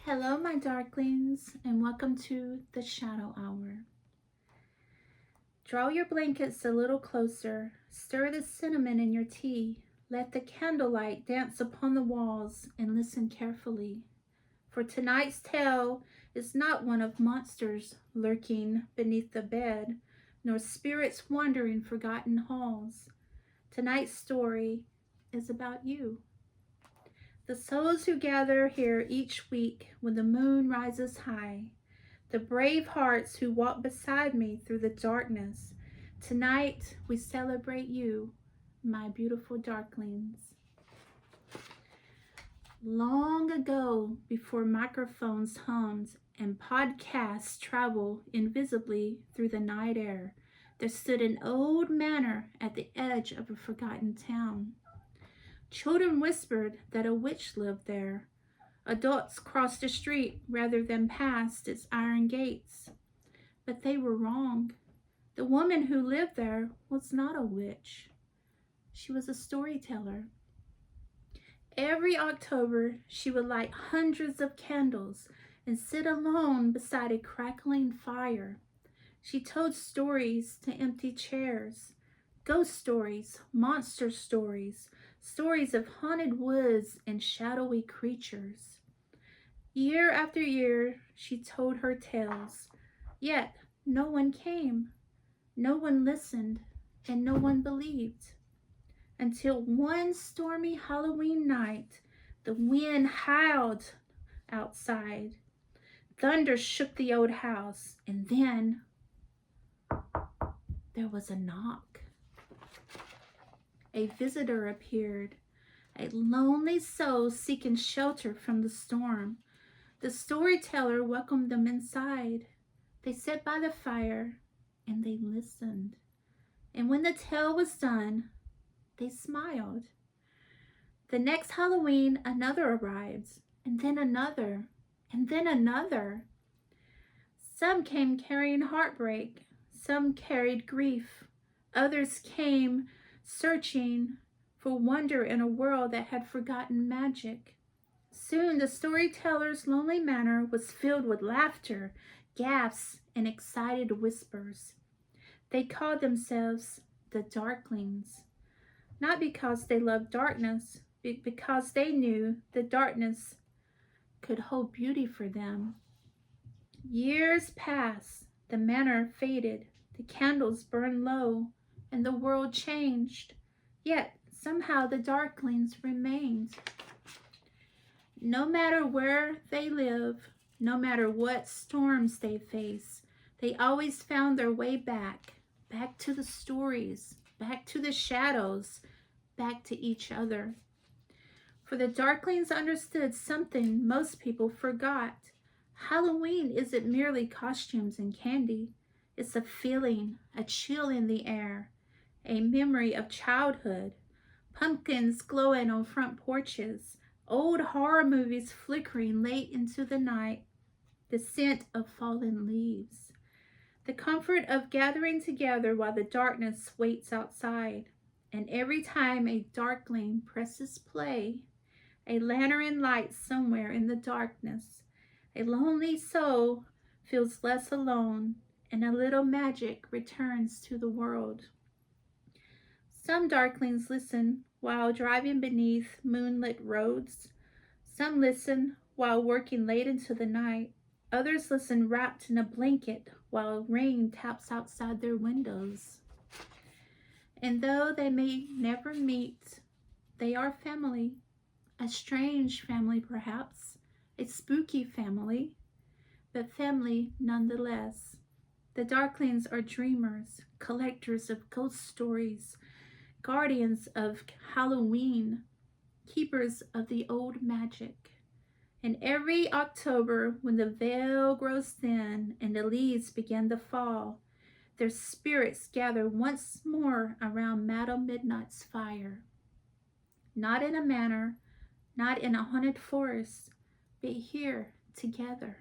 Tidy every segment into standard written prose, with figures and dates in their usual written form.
Hello, my darklings, and welcome to the Shadow Hour. Draw your blankets a little closer, stir the cinnamon in your tea, let the candlelight dance upon the walls, and listen carefully. For tonight's tale is not one of monsters lurking beneath the bed, nor spirits wandering forgotten halls. Tonight's story is about you. The souls who gather here each week when the moon rises high, the brave hearts who walk beside me through the darkness. Tonight we celebrate you, my beautiful darklings. Long ago, before microphones hummed and podcasts travel invisibly through the night air, there stood an old manor at the edge of a forgotten town. Children whispered that a witch lived there. Adults crossed the street rather than past its iron gates. But they were wrong. The woman who lived there was not a witch. She was a storyteller. Every October, she would light hundreds of candles and sit alone beside a crackling fire. She told stories to empty chairs, ghost stories, monster stories, stories of haunted woods and shadowy creatures. Year after year, she told her tales, yet no one came, no one listened, and no one believed. Until one stormy Halloween night, the wind howled outside. Thunder shook the old house, and then there was a knock. A visitor appeared, a lonely soul seeking shelter from the storm. The storyteller welcomed them inside. They sat by the fire and they listened. And when the tale was done, they smiled. The next Halloween, another arrived, and then another, and then another. Some came carrying heartbreak, some carried grief, others came searching for wonder in a world that had forgotten magic. Soon the storyteller's lonely manor was filled with laughter, gasps, and excited whispers. They called themselves the Darklings, not because they loved darkness, but because they knew the darkness could hold beauty for them. Years passed, the manor faded, the candles burned low, and the world changed. Yet somehow the Darklings remained. No matter where they live, no matter what storms they face, they always found their way back to the stories, back to the shadows, back to each other. For the Darklings understood something most people forgot. Halloween isn't merely costumes and candy. It's a feeling, a chill in the air, a memory of childhood, pumpkins glowing on front porches, old horror movies flickering late into the night, the scent of fallen leaves, the comfort of gathering together while the darkness waits outside. And every time a darkling presses play, a lantern lights somewhere in the darkness, a lonely soul feels less alone, and a little magic returns to the world. Some darklings listen while driving beneath moonlit roads. Some listen while working late into the night. Others listen wrapped in a blanket while rain taps outside their windows. And though they may never meet, they are family. A strange family, perhaps. A spooky family. But family nonetheless. The Darklings are dreamers, collectors of ghost stories, guardians of Halloween, keepers of the old magic. And every October, when the veil grows thin and the leaves begin to fall, their spirits gather once more around Madam Midnight's fire. Not in a manor, not in a haunted forest, but here together,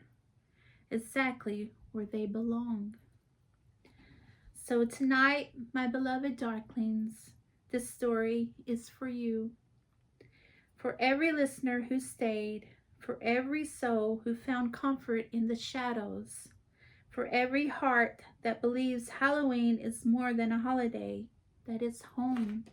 exactly where they belong. So tonight, my beloved Darklings, this story is for you. For every listener who stayed, for every soul who found comfort in the shadows, for every heart that believes Halloween is more than a holiday, that it's home.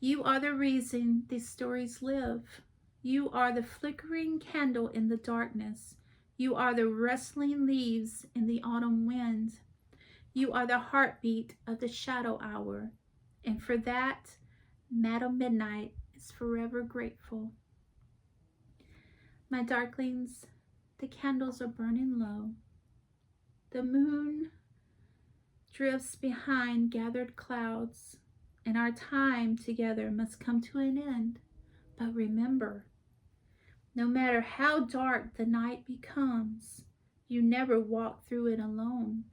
You are the reason these stories live. You are the flickering candle in the darkness. You are the rustling leaves in the autumn wind. You are the heartbeat of the shadow hour. And for that, Madam Midnight is forever grateful. My darklings, the candles are burning low. The moon drifts behind gathered clouds, and our time together must come to an end. But remember, no matter how dark the night becomes, you never walk through it alone.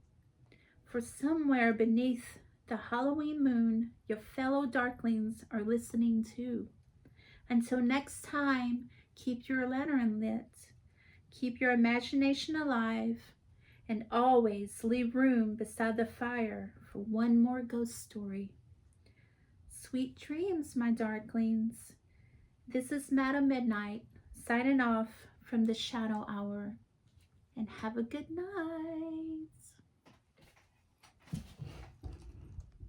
For somewhere beneath the Halloween moon, your fellow darklings are listening too. Until next time, keep your lantern lit, keep your imagination alive, and always leave room beside the fire for one more ghost story. Sweet dreams, my darklings. This is Madam Midnight, signing off from the Shadow Hour. And have a good night.